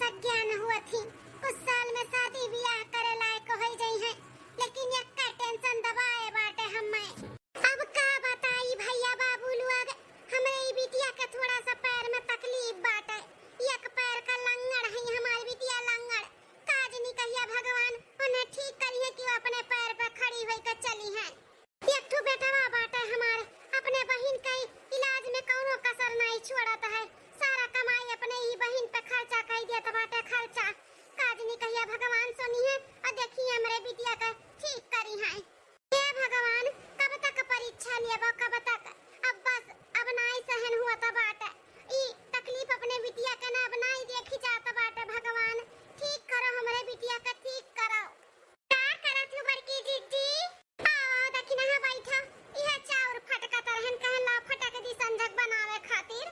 सज्ञा न हुआ थी कुछ साल में शादी ब्याह करे लायक हो गई है, लेकिन एक का टेंशन दबाए बाटे हमें। अब का बताई भैया बाबू लोग, हमें ई बिटिया के थोड़ा सा पैर में तकलीफ बाटे। एक पैर का लंगड़ है हमारी बिटिया, लंगड़ काज नहीं कहिया भगवान उन्हें ठीक करिए कि वो अपने पैर पे खड़ी होकर चली है। एक ठो बेटवा बाटे हमारे, अपने बहन के इलाज में कौनो कसर नहीं छोड़ता है, सारा कमाई अपने ही बहन पे खर्चा कर दिया बाटे। खर्चा काज नहीं कहिया भगवान सुनिए और देखिए हमरे बिटिया का ठीक करी है। हे भगवान कब तक परीक्षा लेबो, कब तक? अब बस अब नहीं सहन हुआ था बाटे, ई तकलीफ अपने बिटिया के ना अब नहीं देखी जाता बाटे। भगवान ठीक करो हमरे बिटिया का, ठीक करो। का करत हो बड़की जीजी? आओ देखी ना बैठा, यह चाउर फटका तरहन कहे ला फटक दी संजक बनावे खातिर।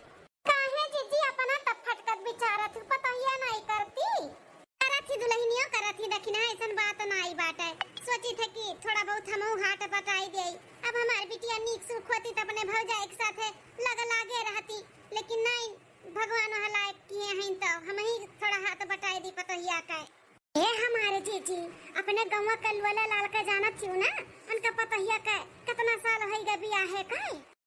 काहे जीजी अपना तब फटकत बिचारत हो, पता ही नहीं करती। करत ही दुल्हनियो करत ही, देखी ना ऐसन बात नहीं बाटे। सोची थे कि थोड़ा बहुत हमहु हाथ बटाई दे, अब हमारी बिटिया नीक सुख होती तो अपने भौजाई के साथ लागे रहती, लेकिन नहीं भगवान हलायक किए हैं तो हम ही थोड़ा हाथ बटाई दी पतोहिया का। ए हमारे जीजी अपने गांव का वाला लाल का जाना क्यों ना, उनका पतोहिया का कितना साल हो गया बियाह है का?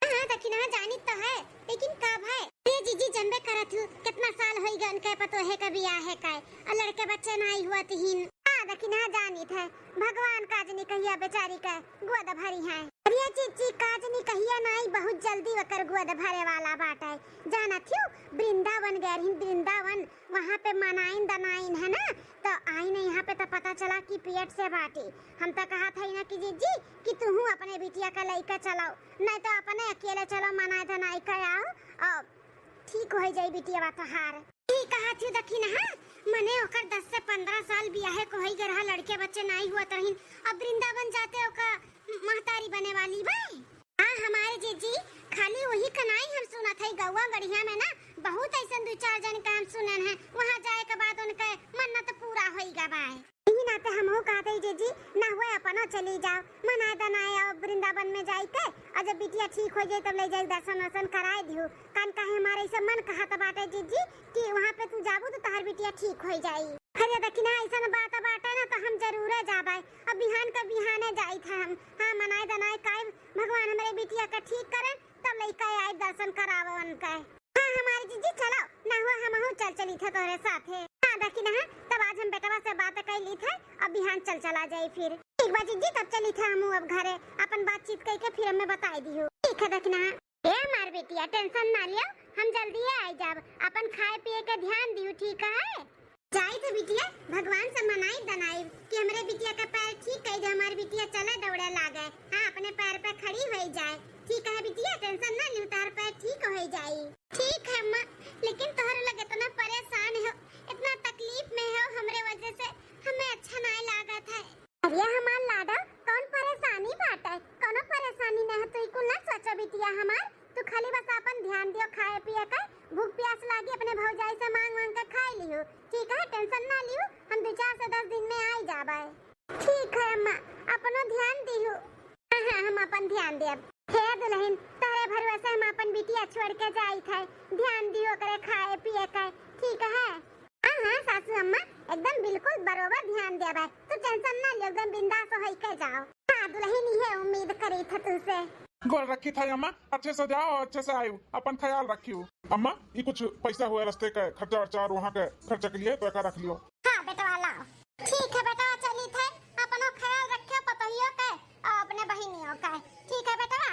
हां देखी ना जानी तो है, लेकिन कब है ये जीजी जनबे करत हूं कितना साल हो गया उनके पतोहे का बियाह है का, और लड़के बच्चे नहीं हुआ तीन। देखी ना जानी थे भगवान काज नहीं कहिया बेचारी का गोद भरी है। अरे जीजी काज नहीं कहिया नहीं, बहुत जल्दी वकर गोद भरे वाला बाटे। जाना थी वृंदावन गए रही, वृंदावन वहाँ पे मनाइन दनाइन है ना, तो आई नहीं यहाँ पे तो पता चला कि पेट से बाटी। हम तो कहा था ना कि जीजी कि तू अपने बिटिया का लइका चलाओ, नहीं तो अपने अकेले चलो मनाए दनाई कर आओ और ठीक हो जाए बिटिया तोहार। ठीक कहा थी देखी ना मने ओकर 10 से 15 साल बियाह को होई गए रहा, लड़के बच्चे नहीं हुआ तहिन अब वृंदावन जाते ओका महतारी बने वाली भाई। हां हमारे जीजी खाली वही कनाई हम सुना थे गौवा गढ़िया में ना, बहुत ऐसा दो चार जन का हम सुनन है, वहां जाए के बाद उनके मन्नत पूरा होईगा भाई। यही नाते हमहु कहते जीजी ना हुए अपना चली जाओ मनाए दनाए और वृंदावन में जाई के, और जब बिटिया ठीक हो जाए तब ले जाए दर्शन वर्शन कराए दियो। कान का हमारे सब मन कहा तो बाटे जीजी कि वहां पे तू जाबू तो तहर बिटिया ठीक हो जाई। अरे दखिना ऐसा बात बाटे ना तो हम जरूर जाबे, अब बिहान का बिहाने जाई था हम। हां मनाए दनाए काय भगवान हमारे बिटिया का ठीक करे तब लइका आए दर्शन करावे उनका। हां हमारे जीजी चलो ना हुआ हमहु चली थे तोरे साथे। हां दखिना तब आज हम बेटवा से बात कर ली थे, अब बिहान चला जाए फिर। एक बार जीजी तब चली थे हम अब घरे अपन बातचीत करके फिर हमें बताई दियो। ठीक है दखिना ए हमार बेटिया टेंशन ना लियो, हम जल्दी आ जाब, अपन खाए पिए के ध्यान दियो ठीक है। जाई तो बिटिया भगवान से मनाई दनाई कि हमरे बिटिया का पैर ठीक कर दे, हमारी बिटिया चले दौड़े लागे, हां अपने पैर पे खड़ी हो जाए। ठीक है बिटिया टेंशन ना लियो, तार पैर ठीक हो जाई। ठीक है अम्मा, लेकिन तोहर लगे इतना परेशान हो, इतना तकलीफ में हो हमरे वजह से, हमें अच्छा नहीं लागत है। अरे हमार लाडा कौन परेशानी बाटे, कोनो परेशानी नहीं है, तू कुल ना सोचो बिटिया हमार, तू खाली बस अपन ध्यान दियो खाए पिए का, भूख प्यास लागी अपने भौजाई से मांग मांग के खाई लियो ठीक है, टेंशन ना लियो, हम 2-4 से 10 दिन में आ जाबे। ठीक है अम्मा अपनो ध्यान दियो। हां हम अपन ध्यान देब। हे दुल्हन तारे भरोसे हम अपन बिटिया छोड़ के जाई थे, ध्यान दियो करे खाए पिए का ठीक है। हां सासू अम्मा एकदम बिल्कुल बरोबर ध्यान देबे, तू टेंशन ना ले, एकदम बिंदास होई के जाओ। हां दुल्हन ये उम्मीद करी थ तुसे। गोल रखी था अम्मा, अच्छे से जाओ अच्छे से आयो, अपन ख्याल रखियो। अम्मा ये कुछ पैसा हुआ रास्ते का खर्चा वर्चा और वहाँ के खर्चा के लिए तो एक रख लियो। हाँ बेटा लाओ। ठीक है बेटा चली थे, अपनो ख्याल रखियो पतोहियो के और अपने बहनियों का ठीक है बेटा।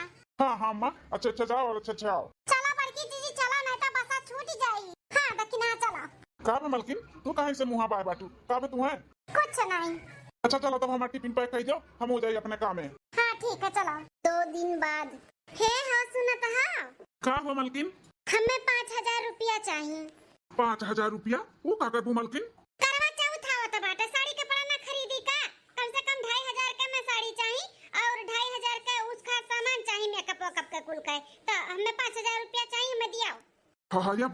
हाँ हाँ अम्मा अच्छे अच्छे जाओ और अच्छे अच्छे आओ। चलो बड़की जीजी चलो नहीं तो बसा छूट जाएगी। हाँ दखिना चलो। का बे मलकिन तू कहाँ से मुँह बाय बाटू, का बे तू है? कुछ नहीं। अच्छा चलो तब हमारा टिफिन पैक कर दो, हम हो जाए अपने काम में। हाँ ठीक है चलो। 2 दिन बाद हे हाँ सुनत हा का हो मलकिन? हमें 5000 रुपया चाहिए। 5000 रुपया वो का करबू मलकिन? करवा चौथ आवत बाटे, साड़ी कपड़ा ना खरीदी का, कम से कम 2500 के में साड़ी चाहिए और 2500 के उसका सामान चाहिए मेकअप वेकअप का कुल का, तो हमें 5000 रुपया चाहिए, मैं दियाओ। हाँ या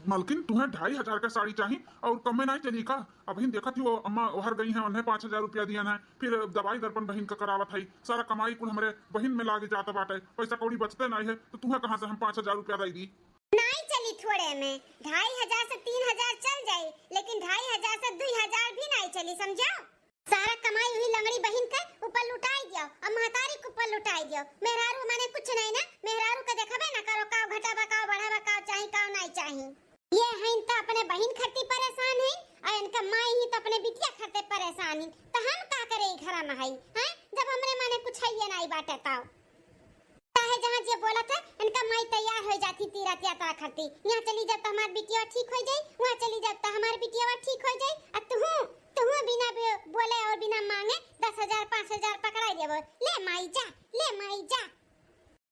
मलकिन तुम्हें 2500 का साड़ी चाहिए और कम में नहीं चली का? अभी देखा थी वो अम्मा हर गई है, उन्हें 5000 रुपया दिया है, फिर दवाई दर्पण बहन का करावत है, सारा कमाई कुल हमारे बहन में लागे जाता बाटे, पैसा कौड़ी बचते नहीं है, तो तुम्हें कहाँ से हम 5000 रुपया दे दी? नहीं चली थोड़े में 2500 से 3000 चल जाई, लेकिन 2500 से 2000 भी नहीं चली, समझो। सारा कमाई हुई लंगड़ी बहन के ऊपर लुटाई दियो और महतारी के ऊपर लुटाई दियो। मेहरारू माने कुछ नहीं ना, मेहरारू के देखबे ना करो का घटा बकाओ बढ़ा बकाओ चाही का नहीं चाही। ये हैं तो अपने बहन खती परेशान है और इनका माई ही तो अपने बिटिया खते परेशान है, तो हम का करे घर में है हैं जब हमरे माने कुछ है ये नहीं बाटे ताऊ। चाहे जहाँ जे बोला था इनका माई तैयार हो जाती तीरथ यात्रा करती, यहाँ चली जाता हमारी बिटिया ठीक हो जाए, वहाँ चली जाता हमारी बिटिया ठीक हो जाए, और तू बिना बोले और बिना मांगे 10,000 5,000 पकड़ा देबो, ले माई जा, ले माई जा।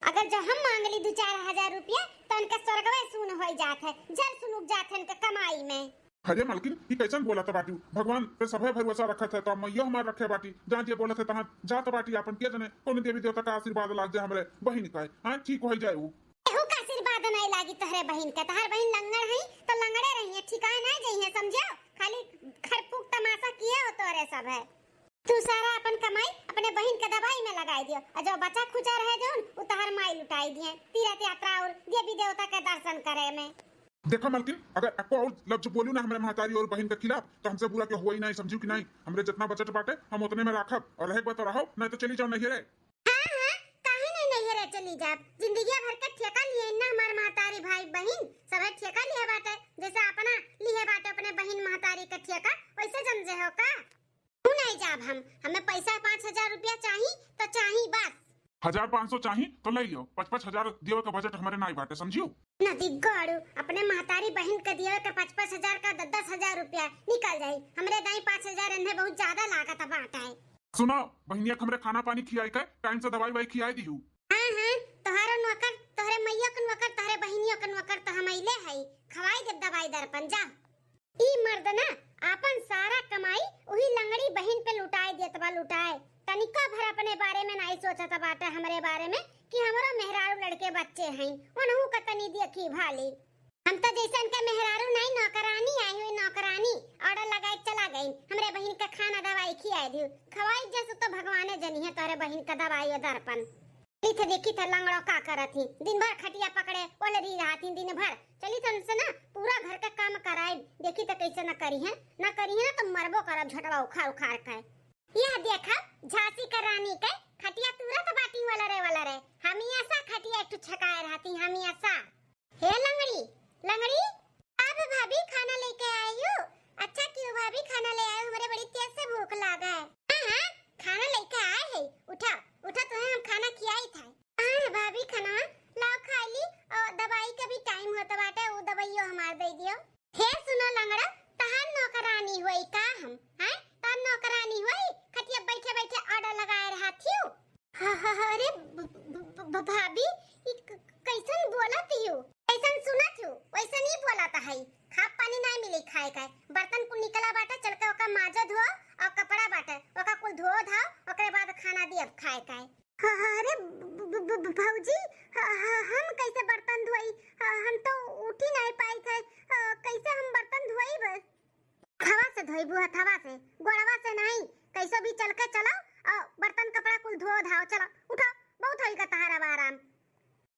अगर जो हम मांग ली 2-4 हजार रुपया तो इनका स्वर्गवे सुन हो जात है, जल सुनुक जात है इनका कमाई में। अरे मालकिन ये कैसन बोला था बाटी, भगवान पे सभे भरोसा रखा था तो मैया हमार रखे बाटी, जहाँ जे बोला था तहाँ जा तो बाटी अपन के जने कौन देवी देवता का आशीर्वाद लाग जाए हमरे बहन का, हां ठीक हो जाए। वो एहू का आशीर्वाद नहीं लागी तोहरे बहन का, तोहर बहन लंगड़ है तो लंगड़े रही है, ठिकाना नहीं जाई है, समझो। खाली खरपुक तमाशा किए हो तोरे सब है। तू सारा अपन कमाई अपने बहन के दवाई में लगाई दियो और जो बचा खुचा रहे जोन वो तोहर माई लुटाई दिए तीरथ यात्रा और देवी देवता के दर्शन करे में। देखा मालकिन, अगर आपको और लफ्ज बोलू ना हमारे महतारी और बहन के खिलाफ तो हमसे बुरा क्यों हुआ ही नहीं, समझू कि नहीं। हमरे जितना बचत बाटे हम उतने में राखब और रहे तो रहो, नहीं तो चली जाओ नहीं रे। हां काहे नहीं रे चली जा, जिंदगी भर का ठेका लिए ना हमार महतारी भाई बहन सब ठेका लिए बाटे, जैसे अपना लिए बाटे अपने बहन महतारी का ठेका वैसे समझे हो का। तू नहीं जाब हमें पैसा 5,000 रुपया चाहिए तो चाहिए बस। 1,500 चाहिए तो ले लो, 5,000 दियो का बजट हमारे नहीं बाटे, समझियो। नदी गड़ू अपने महतारी बहन के दिए के 5,000 का 10,000 रुपया निकल जाई, हमरे दाई 5,000 इन्हें बहुत ज्यादा लागत बाटा है। सुनो बहनिया हमरे खाना पानी खियाई के टाइम से दवाई वाई खियाई दी हूं। हां तोहरो नौकर तोहरे मैया के नौकर तोहरे बहनियों के नौकर तो हमइले है, खवाई दे दवाई दर्पण जा। ई मर्द ना अपन सारा कमाई वही लंगड़ी बहन पे लुटाए देत बा, लुटाए तनिका भर अपने बारे में नहीं सोचत बाटे हमरे बारे में कि हमरो मेहरारू लड़के बच्चे हैं उनहु का तनी देखी भाली। हम तो जैसन के मेहरारू नहीं नौकरानी आई हुई नौकरानी ऑर्डर लगाए चला गई, हमरे बहन का खाना दवाई खियाई दी खवाई जैसे तो भगवाने जनी है तोरे बहन का दवाई और दर्पण। थे देखी था लंगड़ो का करत ही, दिन भर खटिया पकड़े ओलरी रहती दिन भर, चली तो उनसे ना पूरा घर का काम कराए, देखी तो कैसे न करी है ना तो मरबो करब झटवा उखाड़ उखाड़ के। यह देखा झांसी का रानी के खटिया तुरंत बाटी वाला रे हम ऐसा खटिया एक छकाए रहती हम ऐसा। हे लंगड़ी लंगड़ी अब भाभी खाना लेके आई हूँ। अच्छा क्यों भाभी खाना ले आए, हमारे बड़ी तेज से भूख लगा है। हाँ खाना लेके आए है, उठा उठा तुम्हें हम खाना खियाई था। हाँ भाभी खाना लाओ खा ली और दवाई का भी टाइम होता बाटे वो दवाइयो हमार दे दियो। हे सुनो लंगड़ा तहार नौकरानी हुई का हम हैं, तार नौकरानी हुई खटिया बैठे बैठे ऑर्डर लगाए रहा थी। अरे भाभी कैसन बोलत हो, कैसन सुनत हो, वैसा नहीं बोलता है। खा पानी नहीं मिली खाए का, बर्तन कुल निकला बाटे चल के ओका माजा धो और कपड़ा बाटे ओका कुल धो धा ओकरे बाद खाना दियब खाए का। अरे भौजी हम कैसे बर्तन धोई, हम तो उठ ही नहीं पाई थे, कैसे हम बर्तन धोई बस हवा से धोईबू हवा से गोड़वा से नहीं, कैसे भी चल के चलो और बर्तन कपड़ा कुल धो धाओ चलो उठो, बहुत होई का तहारा आराम।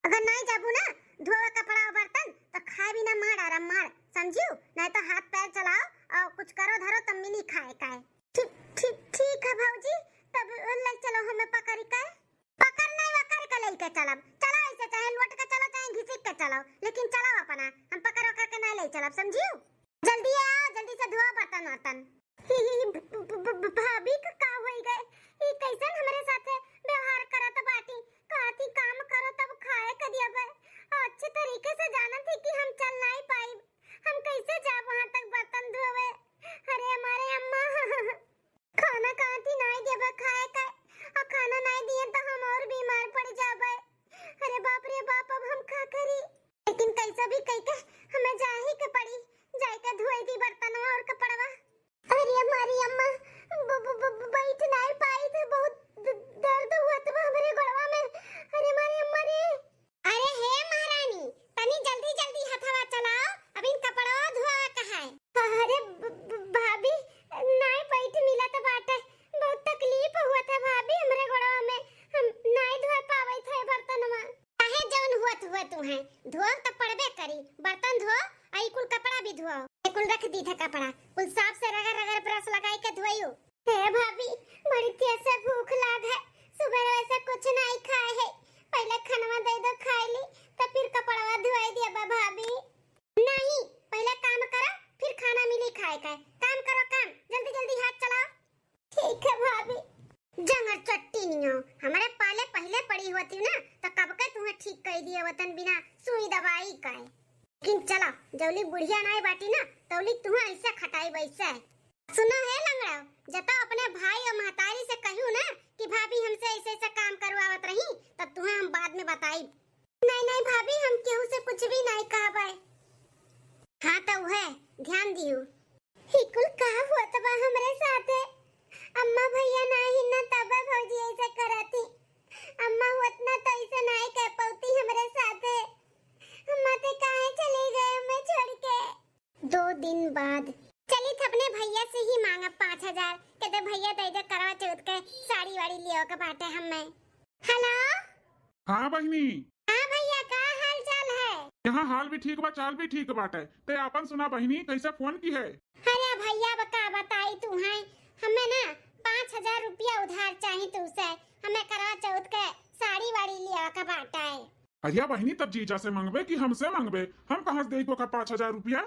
अगर नहीं जाबू ना धोए कपड़ा और बर्तन तो खाए भी ना मार आराम मार, समझियो, नहीं तो हाथ पैर चलाओ और कुछ करो धरो तब मिली खाए का। ठीक है भौजी तब ले चलो हमें पकड़ के, पकड़ नहीं वकर के लेके चलब, चलो ऐसे चाहे लौट के चलो चाहे घिसिक के चलो, लेकिन चलो अपना हम पकड़ वकर के नहीं ले चलब, समझियो। जल्दी आओ जल्दी से धो बर्तन वर्तन। भाभी का होई गए ई कैसन हमरे साथे व्यवहार करत बाटी, कहती काम करो तब खाए के दियबे, अच्छे तरीके से जानत थी कि हम चल नहीं पाई, हम कैसे जाब वहां तक बर्तन धोवे। अरे हमारे अम्मा खाना कहती नहीं देबे खाए का और खाना नहीं दिए तो हम और बीमार पड़ जाबे। अरे बाप रे बाप अब हम का करी, लेकिन कैसा भी कह के हमें जा ही के पड़ी, जाके धोई दी बर्तनवा और कपड़वा। अरे हमारी अम्मा बैठ नहीं पाई थी, बहुत दर्द हुआ था हमारे गोड़वा में। अरे हमारी अम्मा रे, अरे हे महारानी तनी जल्दी जल्दी हथवा चलाओ, धुआओ। कुल रख दी था कपड़ा, कुल साफ से रगड़ रगड़ ब्रश लगाई के धुआइयो। हे भाभी, बड़ी तेज से भूख लाग है, सुबह वैसे कुछ नहीं खाए है, पहले खाना दे दो खाई ली, तो फिर कपड़ा धुआई दिया बा भाभी। नहीं, पहले काम करो, फिर खाना मिली खाए का। काम करो काम, जल्दी जल्दी हाथ चलाओ। ठीक है भाभी। जंगर चट्टी नहीं हो, हमारे पाले पहले पड़ी होती ना तो कब के तुम्हें ठीक कर दिए वतन बिना सुई दवाई का। लेकिन चलो, जौली बुढ़िया नहीं बाटी ना तौली तुम्हें ऐसा खटाई वैसा है। सुनो है लंगड़ा, जता अपने भाई और महतारी से कहूँ ना कि भाभी हमसे ऐसे ऐसा काम करवावत रही, तब तुम्हें हम बाद में बताई। नहीं नहीं भाभी, हम केहू से कुछ भी नहीं कहबे। हाँ तो है, ध्यान दियो। हिकुल का हुआ तबा हमरे साथे, अम्मा भैया नहीं ना तब भौजी ऐसे करती, अम्मा होत ना तो ऐसे नहीं कह पाती हमरे साथे। अम्मा ते काहे चले गए मैं छोड़ के। 2 दिन बाद चली थ अपने भैया से ही मांगा 5000, कहते भैया दे दे करवा चौथ के साड़ी वाड़ी लियो के बाटे हमें। हेलो हाँ बहनी। हाँ भैया, का हाल चाल है? यहाँ हाल भी ठीक बा, चाल भी ठीक बाटे। ते अपन सुना बहनी, कैसे फोन की है? अरे भैया बका बताई तू है, हमें ना 5000 रुपया उधार चाहिए तुझसे, हमें करवा चौथ के साड़ी वाड़ी लिया का बाटा है। अरे बहनी, तब जीजा से मांगबे कि हमसे मांगबे? हम कहाँ से दे तो का 5000 रुपया?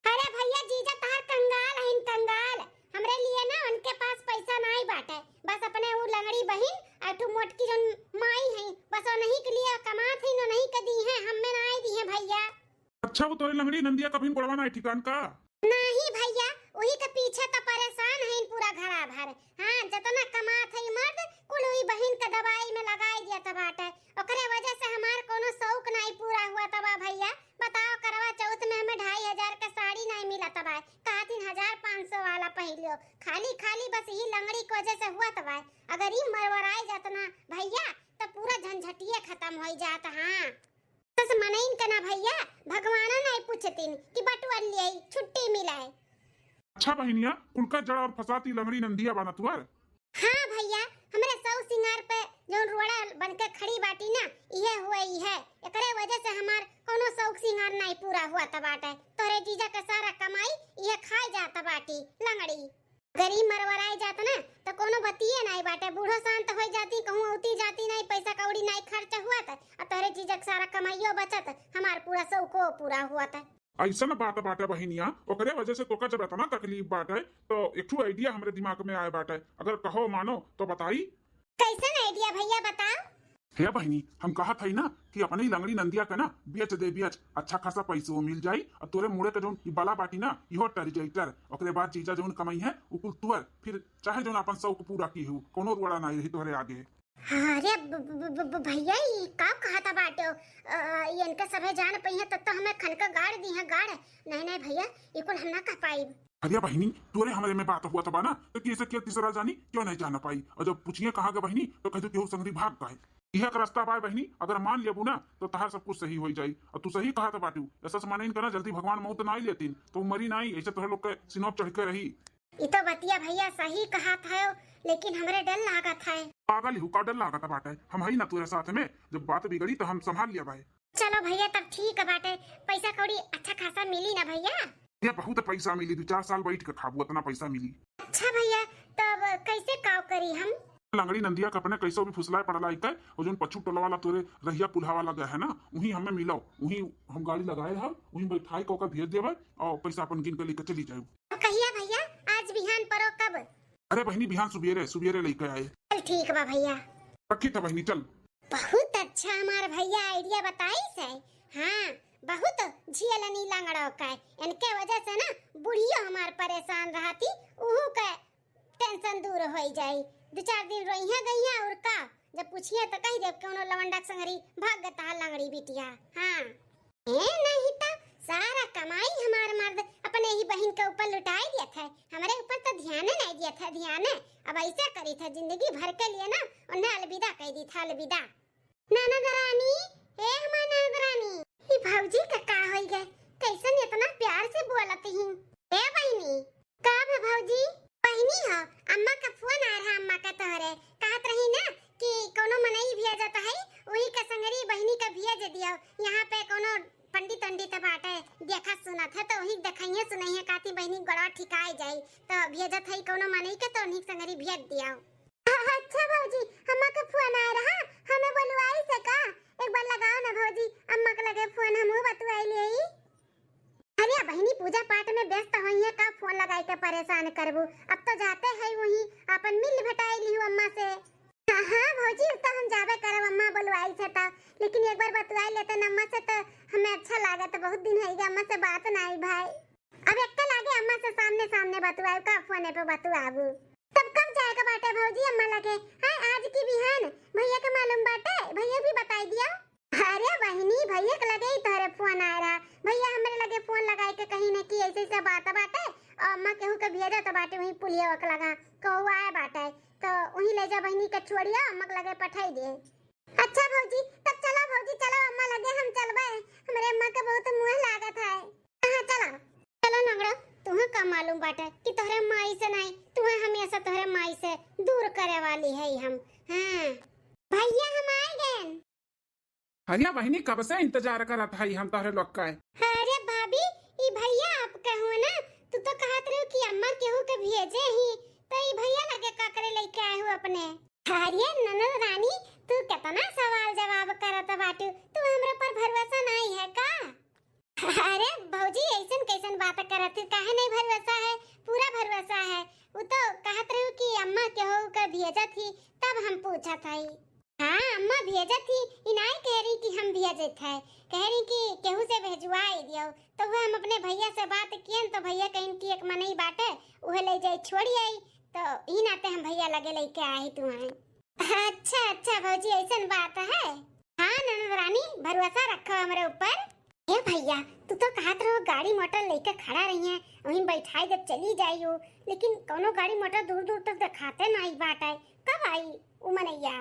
अरे भैया, जीजा तहार कंगाल है, कंगाल। हमरे लिए ना उनके पास पैसा नहीं बाटे, बस अपने वो लंगड़ी बहन अठू मोटकी जो माई है, बस उन्हीं के लिए कमात है, नहीं के दी है, हमें नहीं दी है भैया। अच्छा, वो तोरे लंगड़ी नंदिया कभी गोड़वा नहीं ठिकान का? नहीं भैया, वही के पीछे तो परेशान है पूरा घरा भर। हाँ, जितना कमात है मर्द कुल वही बहन के दवाई में लगाई दिया तब बाटे, ओकरे वजह से हमार कोनो शौक नहीं पूरा हुआ तबा भैया। बताओ, करवा चौथ में हमें 2500 का साड़ी नहीं मिला तबा, कहा 3500 वाला पहलियो, खाली खाली बस यही लंगड़ी की वजह से हुआ तबा। अगर ये मरवराई जात ना भैया तो पूरा झंझटिया खत्म हो जाता। हाँ बस मनइन कना भैया, भगवाना नहीं पूछतिन कि बटुआ लिए छुट्टी मिला है। अच्छा बहनिया, उनका जड़ और फसाती लंगड़ी नंदिया बना तुअर। हाँ भैया, हमरे सौ सिंगार पे जो रोड़ा बनके खड़ी बाटी ना, ये हुआ ही है, एकरे वजह से हमार कोनो शौक सिंगार नहीं पूरा हुआ तबाटे। तोरे जीजा का सारा कमाई ये खाई जाता बाटी लंगड़ी। गरीब मरवराई जाता ना तो कोनो बतिये नहीं बाटे, बूढ़ो शांत हो जाती, कहूँ उती जाती नहीं, पैसा कौड़ी नहीं खर्च हुआ था, और तोरे जीजा का सारा कमाइयो बचत, हमार पूरा शौको पूरा हुआ था। ऐसा ना बात बाटे बहनिया, ओकरे वजह से तोका जब इतना तकलीफ बाटे तो एक ठो आइडिया हमरे दिमाग में आए बाटे, अगर कहो मानो तो बताई। कैसा आइडिया भैया, बताओ। हे बहनी, हम कहा था ना कि अपने ही लंगड़ी नंदिया का ना बेच दे, बेच अच्छा खासा पैसा मिल जाई, और तोरे मुड़े के जोन बाला बाटी ना इहो टर जाइटर, ओकरे बाद जीजा जोन कमाई है उकुल तुअर, फिर चाहे जोन अपन शौक पूरा की हो, कोनो रोड़ा नहीं रही तोरे आगे। अरे भैया, ये का कहा था बाटो, ये इनका सभे जान पई है, तब तो हमें खनका गाड़ दी है गाड़। नहीं नहीं भैया, ये कुल हम ना कर पाई। अरे बहनी, तोरे हमारे में बात हुआ था ना, तो कैसे क्या तीसरा जानी क्यों नहीं जाना पाई, और जब पूछिए कहाँ गए बहनी तो कहते केहू संगरी भाग गए। यह एक रास्ता पाए बहनी, अगर मान लेबू ना तो तहार सब कुछ सही हो जाई। और तू सही कहा था बाटू, ऐसा माने करना, जल्दी भगवान मौत ना ही लेतीन तो मरी नहीं, ऐसे तोहरे लोग के सिनोप चढ़ के रही। ये तो बतिया भैया सही कहा था, लेकिन हमरे डर लगा था। पागल हु का डर लागत बाटे, हम ही ना तेरे साथ में, जब बात बिगड़ी तो हम संभाल लिया भाई। चलो भैया, तब ठीक है बाटे, पैसा कौड़ी अच्छा खासा मिली ना भैया? ये बहुत पैसा मिली, 2-4 साल बैठ के खाबू इतना पैसा मिली। अच्छा भैया, तब कैसे काव करी हम? लंगड़ी नंदिया का अपने कैसे भी फुसलाए पड़ला इके, और जोन पछू टोला वाला तोरे रहिया पुल्हा वाला गया है ना, वहीं हमें मिलो, वहीं हम गाड़ी लगाए हम, वहीं बैठाई को भेज देबे और पैसा अपन गिन के लेके चली जाए। कहिया भैया, आज बिहान परो कब? अरे बहनी, बिहान सुबेरे सुबेरे लेके आए। चल ठीक बा भैया। रखी था बहनी, चल। बहुत अच्छा हमार भैया आइडिया बताई से। हाँ, बहुत झियलनी लंगड़ो का, इनके वजह से ना बुढ़ियो हमार परेशान रहती, उहू के टेंशन दूर हो जाई। 2-4 दिन रोइया गईया और का, जब पूछिए तो कही जब कोनो लवंडा संगरी भाग गता लंगड़ी बिटिया। हाँ ए नहीं तो सारा कमाई हमार मर्द अपने ही बहन के ऊपर लुटाई दिया था, हमारे ऊपर तो ध्यान नहीं दिया था। ध्यान अब ऐसा करी था जिंदगी भर के लिए ना, उन्हें अलविदा कह दी था, अलविदा। ननद रानी, ए हमार ननद रानी, ये भौजी का हो गए, कैसन इतना प्यार से बोलती हूँ। ए बहनी, का है भौजी? बहनी हो, अम्मा का फोन आ रहा, अम्मा का तोहरे कहत रही ना कि कोनो मनई भेजा जाता है, वही का संगरी बहनी का भेज दियो, यहाँ पे कोनो पंडित बाटे देखा सुना था तो वही दिखाइए है सुनई है काती बहनी गड़वा ठिकाई जाई तो भेजत है कोनो मनई के तो निक संगरी भेज दिया। अच्छा भौजी अम्मा का फोन आ रहा हमें बुलवाई से का एक बार लगाओ ना भौजी अम्मा के लगे फोन हमहु बतवाई लेई। अरे बहनी पूजा पाठ में व्यस्त होई है का फोन लगाई के परेशान करबू अब तो जाते हैं वही अपन मिल भटाई लिहु अम्मा से। हां भौजी तो हम जाबे करब अम्मा बुलवाई से ता लेकिन एक बार बतवाई लेते न अम्मा से तो हमें अच्छा लागत बहुत दिन है अम्मा से बात नहीं भाई अब एक लागे अम्मा से सामने सामने बतवाई का फोन पे बतवाबू तब कब जाएगा बाटे भौजी अम्मा लगे हां आज की बिहान भैया के मालूम बाटे भैया भी बताई दिया। अरे बहनी भैया के लगे ही तोरे फोन आ रहा भैया हमरे लगे फोन लगाए के कहीं न की ऐसे से बात बाटे और अम्मा केहू के भेजा तो बाटे वही पुलिया वक लगा कहू आए बाटे तो वही ले जा बहनी के छोड़िया अम्मा के लगे पठाई दे। अच्छा भौजी तब चलो भौजी चलो अम्मा लगे हम चलबे हमरे अम्मा के बहुत मुंह लागत है। हां चलो चलो नगड़ा तुम्हें का मालूम बाटे कि तोहरे माई से नहीं तुम्हें हमेशा तोहरे माई से दूर करे वाली है हम। हां भैया हम आए गए। अरे बहनी कब से इंतजार करत है हम तोहरे लोग का। अरे भाभी ई भैया आप कहू ना तू तो कहत रहो कि अम्मा केहू के भेजे ही तो ई भैया लगे का करे लेके आए हो अपने। अरे ननद रानी तू कितना सवाल जवाब करत बाटू तू हमरा पर भरोसा नहीं है का। अरे भौजी ऐसन कैसन बात करत काहे नहीं भरोसा है पूरा भरोसा है वो तो कहत रहो कि अम्मा केहू के भेजा थी तब हम पूछा था। हां अम्मा भेजा थी इनाई कह रही कि हम भेजत है कह रही कि केहू से भेजवाई दियो तो वो हम अपने भैया से बात कियन तो भैया कहीं की एक मनई बाटे उहे ले जाई छोड़ी आई तो ई नाते हम भैया लगे लेके आए तुम्हारे। अच्छा अच्छा भौजी ऐसन बात है। हां ननद रानी भरोसा रखो हमरे ऊपर। ए भैया तू तो कहत रहो गाड़ी मोटर लेके खड़ा रही है वहीं बैठाई जब चली जाइयो लेकिन कोनो गाड़ी मोटर दूर दूर तक दिखाते नहीं बाटे कब आई उ मनैया।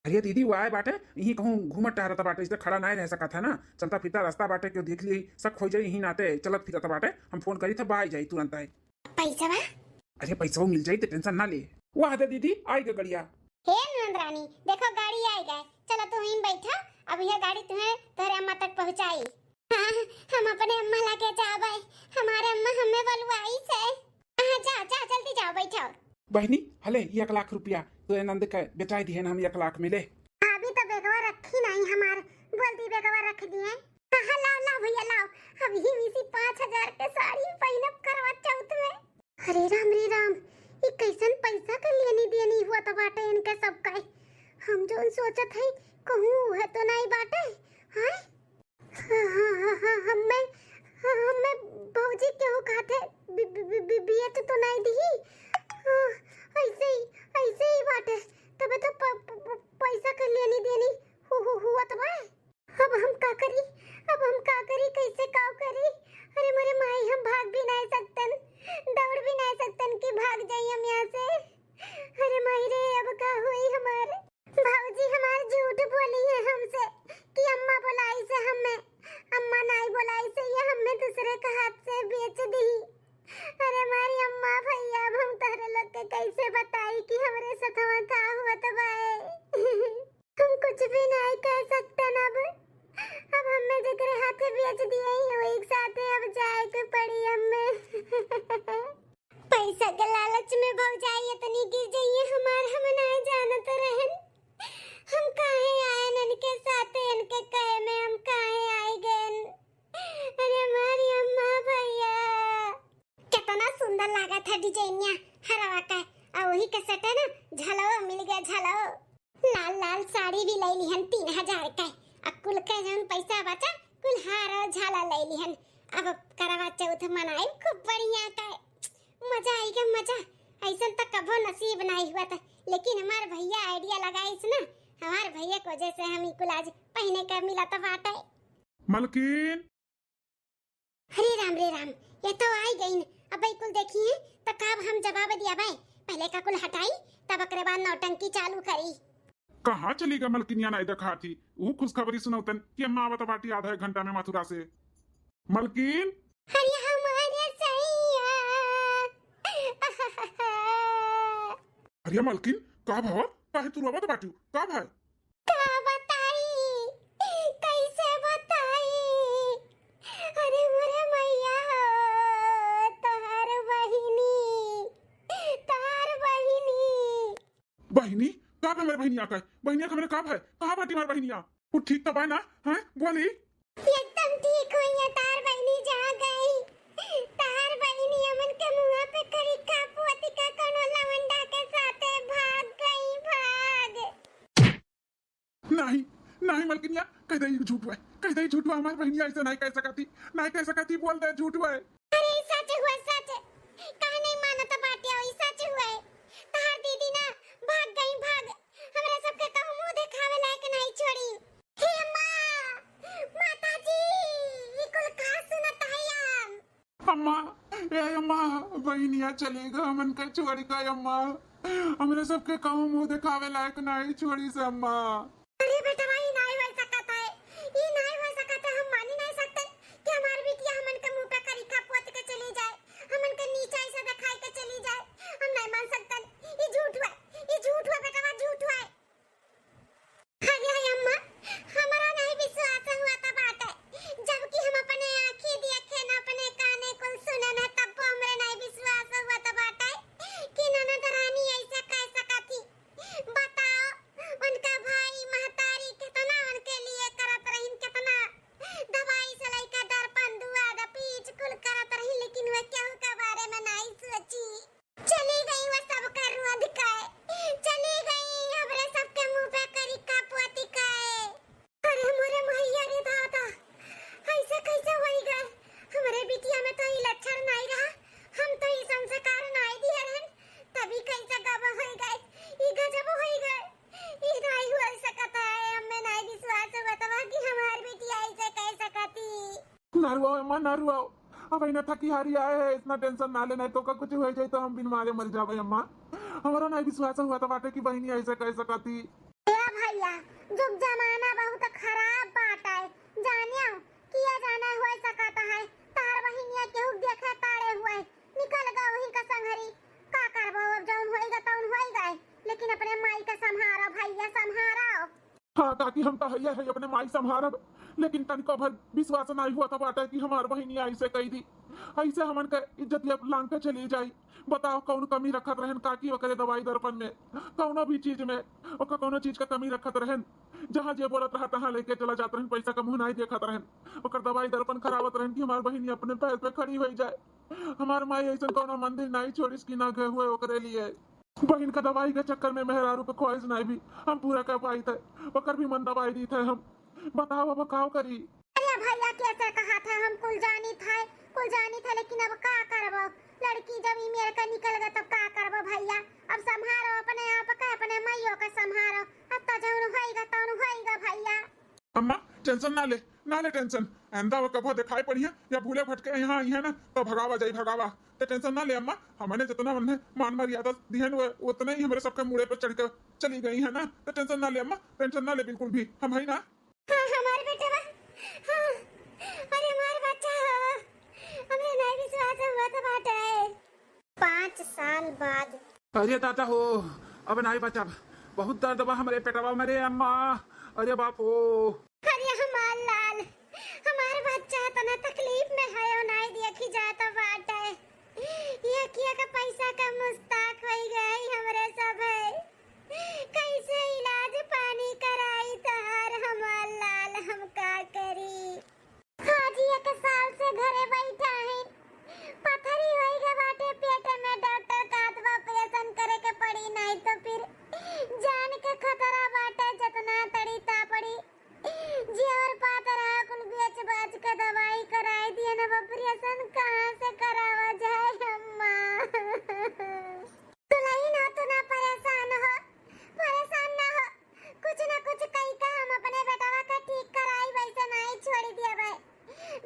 अरे दीदी वो आए बाटे यही कहूँ घूमत टहरता बाटे इसलिए खड़ा नहीं रह सका था ना चलता फिरता रास्ता बाटे क्यों देख ली सब खो जाई यही नाते चलत फिरता बाटे हम फोन करी था बाई जाई तुरंत आए। पैसा बा अरे पैसा मिल जाई तो टेंशन ना ले वो आते दीदी आई के गड़िया। हे नंदरानी देखो गाड़ी आई गए चलो तुम यहीं बैठा अब यह गाड़ी तुम्हें तोरे अम्मा तक पहुंचाई। हाँ, हम अपने अम्मा लगे जाबे हमारे अम्मा हमें बुलवाई से। हां जा जा जल्दी जाओ बैठो। बहनी हले 1 लाख रुपया तो नंद का बेचाई दी है ना हम 1 लाख मिले। अभी तो बेगवा रखी नहीं हमार बोलती बेगवा रख दिए। हां लाओ लाओ भैया लाओ अभी इसी 5000 के साड़ी पहनब करवा चौथ में। अरे राम ये कैसन पैसा के लेनी देनी हुआ तो बाटे इनके सब का हम जो सोचत है कहूं है तो नहीं बाटे। हां हमें भौजी केहू खाते बियत तो नहीं दी ऐसे ही बाटे तबे तो पैसा के लेनी देनी हुआ तो भाई अब हम का करी कैसे काव करी। अरे मेरे माई हम भाग भी नहीं सकतन दौड़ भी नहीं सकतन कि भाग जाई हम यहाँ से। अरे माई रे अब का हुई हमारे भौजी हमार झूठ बोली है हमसे कि अम्मा बुलाई से हमें अम्मा नहीं बुलाई से ये हमें दूसरे के हाथ से बेच दी। अरे मारी अम्मा भैया अब हम तोहरे लोग के कैसे बताई कि हमरे सथवा का हुआ तो भाई हम कुछ भी नहीं कह सकते ना अब हमें जगरे हाथे बेच दिए ही हो एक साथ अब जाए के पड़ी हमें पैसा के लालच में भौजाई इतनी गिर जाइए हमार हम नहीं जानत रहन हम काहे आए इनके साथ इनके कहे में हम काहे आए गए। अरे मारी अम्मा भैया कितना सुंदर लगा था डिजाइनिया हरवा का और वही का सटा ना झलवा मिल गया झलवा लाल लाल साड़ी भी ले लिहन 3000 का अकुल का जन पैसा बचा कुल हार और झाला ले लिहन अब करवा चौथ मनाई खूब बढ़िया का मजा आएगा मजा ऐसा तो कबो नसीब नहीं हुआ था लेकिन हमार भैया आइडिया लगाई ना हमार भैया को जैसे हम कुल आज पहने का मिला तो बात है। मलकिन रे राम ये तो आई गई अब कुल देखिए तो कब हम जवाब दिया भाई पहले का कुल हटाई तब अकरे बाद नौटंकी चालू करी। कहाँ चली गई मलकिन या नहीं देखा थी वो खुशखबरी सुनौतन कि अम्मा आवत बाटी आधा 1 घंटा में मथुरा से। मलकिन अरे हमारे सैया अरे मलकिन का भाव काहे तू आवत बाटी का भाई का बताई कैसे बताई। अरे मोरे मैया बहनी का है मेरे बहनिया का बहनिया का मेरे का है कहाँ बाटी मार बहनिया वो ठीक तो बा ना हैं बोली एकदम ठीक होई है तार बहनी जा गई तार बहनी अमन के मुंह पे करी का पोती का कोनो लवंडा के साथे भाग गई भाग। नहीं नहीं मलकिनिया कह दे झूठ हुआ कह दे झूठ हुआ हमारी बहनिया ऐसे नहीं कह सकती बोल दे झूठ हुआ अरे सच हुआ सच कहा नहीं माना तो बाटे होई सच हुआ है तार दीदी ना भाग गई भाग हमरा सबके कहूं मुंह दिखावे लायक नहीं छोड़ी। हे मां माता जी ये कुल का सुनत है यार अम्मा ए अम्मा बहनिया चलेगा मन के छोड़ी का अम्मा हमरे सबके कहूं मुंह दिखावे लायक नहीं छोड़ी से अम्मा। अरे बेटा भाई नहीं हो सकता है ये नहीं हो सकता हम मान ही नहीं सकते कि हमारी बिटिया हमन के मुंह पे करीखा पोत के चली जाए हमन के नीचे ऐसे दिखाई के चली जाए हम नहीं मान सकते ये झूठ हुआ बेटा बा झूठ हुआ अरे अम्मा हमारा नहीं विश्वास हुआ था बात है जबकि हम अपने आंखें देखे ना अपने काने को सुने ना तब हमरे नहीं विश्वास हुआ था बात है कि ननद रानी ऐसा कह सका थी। बताओ उनका भाई महतारी कितना उनके लिए करत रहीन कितना दवाई से लेकर दर्पण दुआ द पीछ कुल करत रही लेकिन वे केहू के बारे में नहीं सोची चली गई वो सब कर रोध काए चली गई हमरे सबके मुंह पे करी का पोती काए। अरे मोरे मैया रे दादा ऐसे कैसे होई गए हमरे बिटिया में तो ये लक्षण नहीं रहा हम तो ये संस्कार नहीं दिए रहन तभी कैसे गब होई गए ये गजब होई गए ये नहीं हो सकता है हमें नहीं विश्वास हुआ था कि हमारी बिटिया ऐसे कह सकती। नारुआ अम्मा नारुआ अब इन्हें थकी हारी आए है इतना टेंशन ना लेना तो का कुछ हो जाए तो हम बिन मारे मर जावे अम्मा हमारा नहीं विश्वास हुआ था बाटे की बहनी ऐसे कह सकती। ए भैया जुग जमाना बहुत खराब बात है जानियो किया जाना हो सकता है तार बहनिया केहू देखे ताड़े हुए निकल गए वही का संगरी का करबो अब जौन होएगा तौन होएगा लेकिन अपने माई का संहारो भैया संहारो। हाँ ताकि हम तो हैया है अपने माई संभारब लेकिन तनिको भर विश्वास नहीं हुआ था बाटे कि हमार बहनिया ऐसे कही थी ऐसे हमन के इज्जत लांग के चली जाई बताओ कौन कमी रखत रहन काकी ओकरे दवाई दर्पण में कौनो भी चीज में ओकर कौनो चीज का कमी रखत रहन जहाँ जे बोलत रहा तहाँ लेके चला जात रहन पैसा का मुंह नहीं देखत रहन ओकर दवाई दर्पण करावत रहन कि हमार बहनी अपने पैर पे खड़ी हो जाए हमार माई ऐसा कौनो मंदिर नहीं छोड़िस कि ना गए हुए ओकरे लिए बहन का दवाई के चक्कर में मेहरारू पे ख्वाहिश नहीं भी हम पूरा कर पाई थे ओकर भी मन दवाई दी थे हम बताओ अब काव करी। अरे भैया कैसे कहा था हम कुल जानी था लेकिन अब का करबो लड़की जब ई मेरे का निकल गए तब का करबो भैया अब संभारो अपने आप का अपने माइयों का संभारो अब तो जौन होएगा भैया। अम्मा टेंशन ना ले टेंशन आंदा वो कभो दिखाई पड़िया या भूले भटके यहाँ आई है ना तो भगावा तो टेंशन ना ले अम्मा हमने जितना मन मान मर्यादा दिहन उतने ही हमारे सबके मुड़े पर चढ़ कर चली गई है ना तो टेंशन ना ले अम्मा टेंशन ना ले बिल्कुल भी हम है ना। हाँ हमारे बेटे हाँ अरे हमारा बच्चा हमें नहीं विश्वास हुआ था बात है 5 साल बाद। अरे दादा हो अब नहीं बचा बहुत दर्द बा हमारे पेटवा मेरे अम्मा अरे बाप हो। अरे हमार लाल हमारा बच्चा तना तकलीफ में है और नहीं देखी जाता बात है ये किया का पैसा का मुस्ताक हो गई हमरे सब है कैसे इलाज पानी कराई तार हमार लाल हम का करी हाजी 1 साल से घरे बैठा है पथरी होई गए बाटे पेट में डॉक्टर का ऑपरेशन करे के पड़ी नहीं तो फिर जान के खतरा बाटे जितना तड़ी ता पड़ी जीवर पातरा कुल बेच बाच के दवाई कराई दिए ना ऑपरेशन कहां से करावा जाए अम्मा तुलही ना तो ना परेशान ना हो कुछ ना कुछ कई का हम अपने बेटावा का ठीक कराई वैसे नहीं छोड़ दिया भाई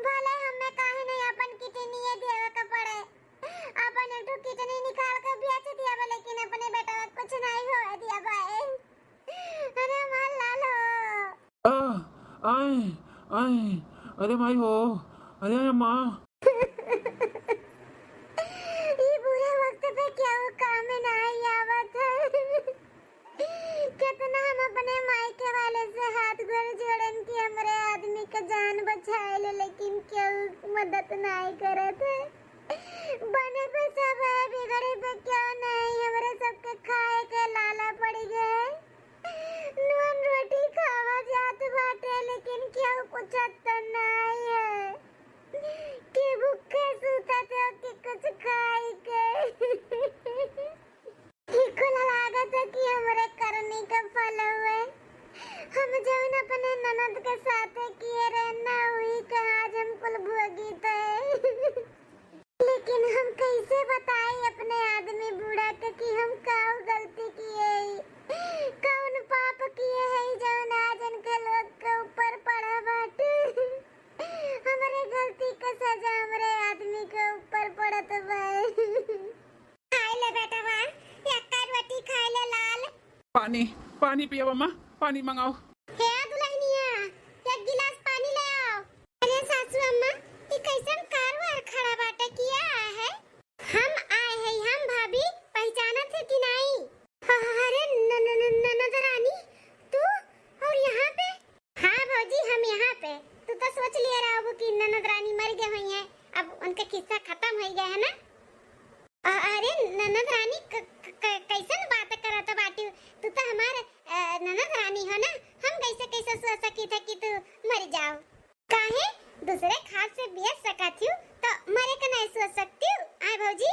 भले हमें काहे नहीं अपन किडनी देवे का पड़े अपन एक किडनी निकाल के बेच दिया लेकिन अपने बेटावा कुछ नहीं हो दिया भाई अरे मार लालो आए आए अरे भाई हो अरे अम्मा ये बुरे वक्त पे क्या काम में नहीं आवत कितना हम अपने मायके वाले से हाथ गोड़ जोड़न के हमरे आदमी का जान बचाए ले लेकिन क्यों मदद नहीं करत बने पे सब है बिगड़े पे क्यों नहीं हमरे सबके खाए के लाला पड़ी हम कैसे बताई अपने आदमी बूढ़ा के कि हम काऊ गलती किए, कौन पाप किए है जौन आज इनके लोग के ऊपर पड़ा बाटे। हमरे गलती का सजा हमरे आदमी के ऊपर पड़त बा। खाई ले बेटा बा, एक रोटी खाई ले लाल। पानी पानी पियो अम्मा, पानी मंगाओ। हे दुल्हनिया, एक गिलास पानी ले आओ। अरे सासू अम्मा, ये कैसन कारवार खड़ा बाटे किया है? हम आए हैं, हम भाभी पहचानत है कि नहीं? अरे ननद रानी, तू और यहाँ पे? हाँ भौजी, हम यहाँ पे। तू तो सोच लिया रहा कि ननद रानी मर गई हुई है, अब उनका किस्सा खत्म हो गया है ना? अरे ननद रानी कैसन बात करत बाटी? तू तो हमारे ननद रानी हो ना, हम कैसे सोच सकी थे कि तू मर जाओ? काहे दूसरे खास से बेच सकती हूँ तो मरे का नहीं सोच सकती हूँ? आए भौजी,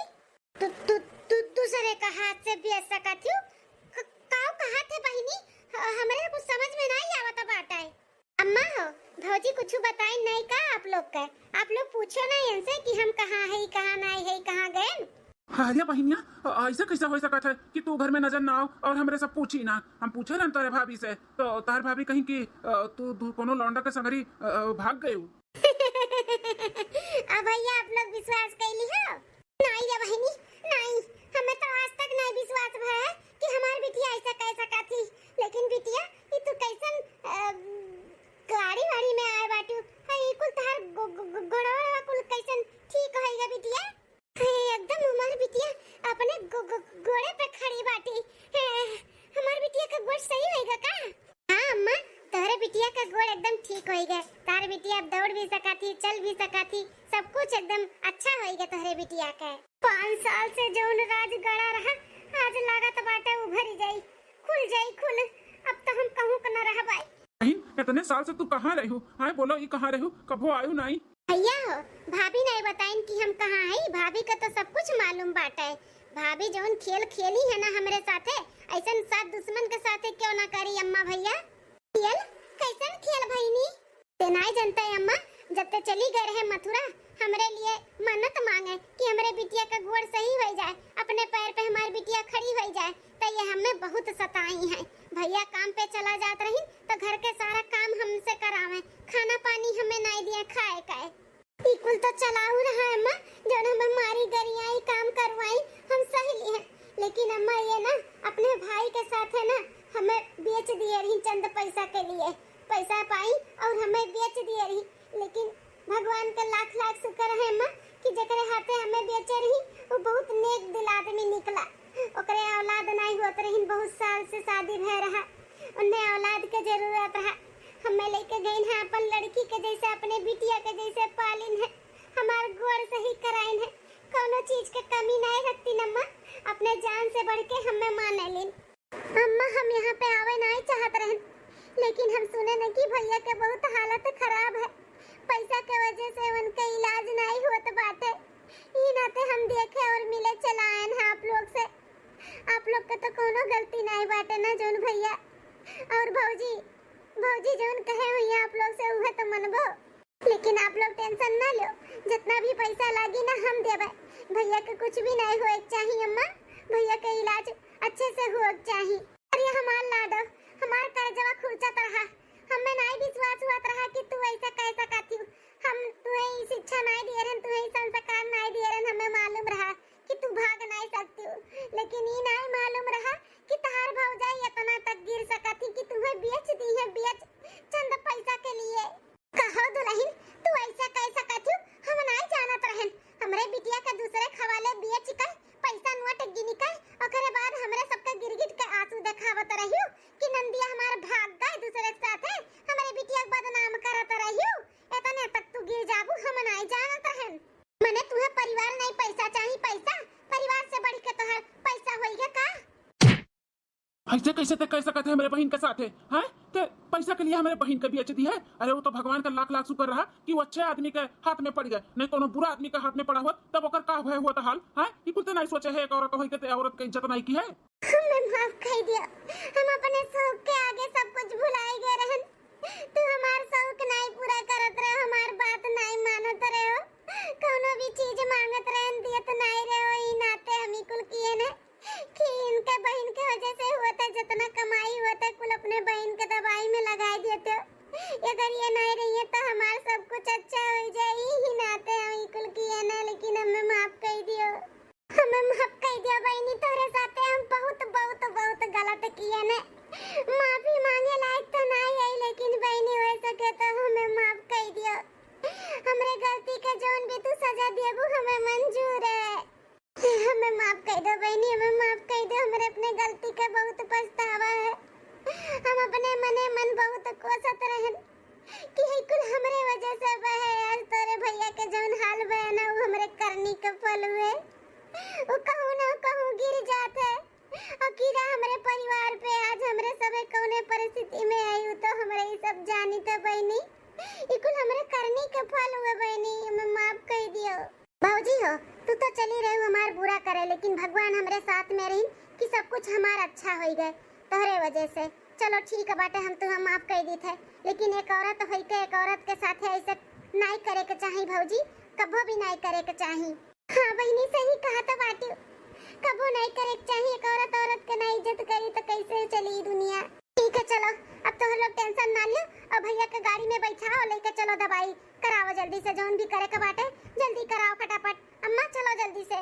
तू दूसरे का हाथ से बेच सकती हूँ? काऊ कहा थे बहिनी, हमारे कुछ समझ में नहीं आवता बाटा है। अम्मा हो, भौजी कुछ बताई नहीं का आप लोग का? आप लोग पूछो नहीं इनसे कि हम कहाँ है, कहाँ नहीं है, कहाँ गए? अरे बहनिया, ऐसा कैसा हो सकता है कि तू घर में नजर ना आओ और हमरे सब पूछी ना? हम पूछे ना तारे भाभी से, तो तार भाभी कहीं कि तू कोनो लौंडा के संगरी भाग गए। अब भैया आप लोग विश्वास कैली हो? नहीं रे बहनी, नहीं, हमें तो आज तक नहीं विश्वास भया कि हमारी बिटिया ऐसा कह सका थी। लेकिन बिटिया, ये तू कैसन गाड़ी वाड़ी में आए बाटू? हाय कुल तार गोड़वा कुल कैसन ठीक होएगा बिटिया? एकदम हमारी बिटिया अपने गोड़े पे खड़ी बाटी। हमारी बिटिया का गोड़ सही होएगा का? हाँ अम्मा, तारे बिटिया का गोड़ एकदम ठीक होएगा। तारे बिटिया अब दौड़ भी सकाती, चल भी सकाती, सब कुछ एकदम अच्छा होएगा तारे बिटिया का। 5 साल से जौन राज गड़ा रहा, आज लागत बाटे उभर जाई, खुल। अब तो हम कहूं क न रह बाई। बहन, इतने साल से तू कहाँ रही हो? हाँ बोलो, ये कहाँ रही हो? कभो आयु नहीं? भैया हो, भाभी नहीं बताइन कि हम कहाँ है। भाभी का तो सब कुछ मालूम बाटा है। भाभी जौन खेल खेली है ना हमरे साथे, ऐसन साथ दुश्मन के साथे क्यों ना करी अम्मा भैया? खेल कैसन खेल भईनी? ते नहीं जानता है अम्मा, जब तक चली गए रहे मथुरा, हमरे लिए मन्नत मांगे कि हमरे बिटिया का गोड़ सही हो जाए, अपने पैर पे हमारी बिटिया खड़ी हो जाए। तो ये हमें बहुत सताई है। भैया काम पे चला जात रही तो घर के सारा काम हमसे करावे, खाना पानी हमें नहीं दिया खाए का। इकुल तो चलाऊ रहा है अम्मा, जो हमें मारी गरियाई काम करवाई, हम सही लिए। लेकिन अम्मा ये ना अपने भाई के साथ है ना, हमें बेच दिए रही चंद पैसा के लिए। पैसा पाई और हमें बेच दिए रही। लेकिन भगवान का लाख लाख शुक्र है अम्मा कि जकरे हाथे हमें बेचे रही वो बहुत नेक दिल आदमी निकला। ओकरे औलाद नहीं होत रही, बहुत साल से शादी भय रहा, उन्हें औलाद के जरूरत रहा। हमें लेके गई है अपन लड़की के जैसे, अपने बिटिया के जैसे पालिन है, हमार गोड़ सही कराइन है, कोनो चीज के कमी नहीं रखती अम्मा, अपने जान से बढ़ के हमें माने लेन। अम्मा हम यहाँ पे आवे नहीं चाहत रहे, लेकिन हम सुने न कि भैया के बहुत हालत खराब है, पैसा के वजह से उनका इलाज नहीं होत बाटे। ई नाते हम देखे और मिले चलाएन है आप लोग से। आप लोग के तो कोनो गलती नहीं बाटे ना जोन भैया और भौजी जोन कहे हुई आप लोग से उहे तो मनबो। लेकिन आप लोग टेंशन ना लो, जितना भी पैसा लागी ना हम देबे। भैया के कुछ भी नहीं होए चाहिए अम्मा, भैया के इलाज अच्छे से होए चाहिए। अरे हमार लाडो, हमार कर्जवा खुरचत रहा, हमें नहीं विश्वास हुआ रहा कि तू ऐसा कह सकती। हम तुम्हें शिक्षा नहीं दिए रहे, तुम्हें संस्कार नहीं दिए रहे, हमें मालूम रहा कि तू भाग नहीं सकती हो। लेकिन ये नहीं मालूम रहा कि तहार भौजाई इतना तक गिर सकती कि तुम्हें बेच दी है, बेच चंद पैसा के लिए। कहो दुल्हन, तू ऐसा कह सकती हो? हम नहीं जानत रहन। हमरे बिटिया के दूसरे खवाले बेच कर पैसा नोट गिनी कर ओकरे बाद हमरे सबके गिरगिट के आंसू दिखावत रहियो कि नंदिया हमार भाग गए दूसरे के साथे, हमरे बिटिया के बदनाम करत रहियो। इतने तक तू गिर जाबू, हम नहीं जानत रहन। मने तुम्हें परिवार नहीं पैसा चाहिए, पैसा परिवार से बढ़ के तोहर पैसा होइगे का? ऐसे कैसे ते कह सकते हैं मेरे बहन के साथ है? हाँ, ते पैसा के लिए हमारे बहन के बेच दी है? अरे वो तो भगवान का लाख लाख शुक्र रहा कि वो अच्छे आदमी के हाथ में पड़ गए, नहीं कोनो बुरा आदमी के हाथ में पड़ा हुआ तब ओकर का भय हुआ हाल। हाँ, ये कुछ नहीं सोचे है एक औरत होई के औरत की इज्जत नहीं की है। हमें माफ कर दिया, हम अपने शौक के आगे सब कुछ भुलाए गए रहन। तू हमार शौक नहीं पूरा करत रहे, हमार बात नहीं मानत रहे हो, कोनो भी चीज मांगत रहन दियत दो बहनी, हमें माफ कर दो। हमारे अपने गलती का बहुत पछतावा है। हम अपने मने मन बहुत कोसत रहन कि है कुल हमरे वजह से बहे। आज तोरे भैया के जौन हाल बयाना वो हमरे करनी के फल हुए। वो कहूँ ना कहूँ गिर जाते और कीड़ा हमारे परिवार पे आज हमरे सबे कौने परिस्थिति में आई तो हमरे ये सब जानी तो बहनी। ये कुल हमरे करनी के फल हुए बहनी, हमें माफ कर दियो। भौजी हो तू तो चली रही हमार बुरा करे, लेकिन भगवान हमरे साथ में रही कि सब कुछ हमारा अच्छा हो गए तोहरे वजह से। चलो ठीक है बाटे, हम तुम माफ कर दी थे, लेकिन एक औरत होई के एक औरत के साथ ऐसे नहीं करे के चाहिए भौजी, कबो भी नहीं करे के चाहिए। हाँ बहनी सही कहा तो बाटी, कबो नहीं करे के चाहिए। एक औरत औरत के नहीं इज्जत करी तो कैसे चली दुनिया। ठीक है चलो अब तो लोग टेंशन ना लियो और भैया के गाड़ी में बैठाओ, लेके चलो दवाई कराओ जल्दी से, जौन भी करे के बाटे जल्दी कराओ फटाफट। अम्मा चलो जल्दी से।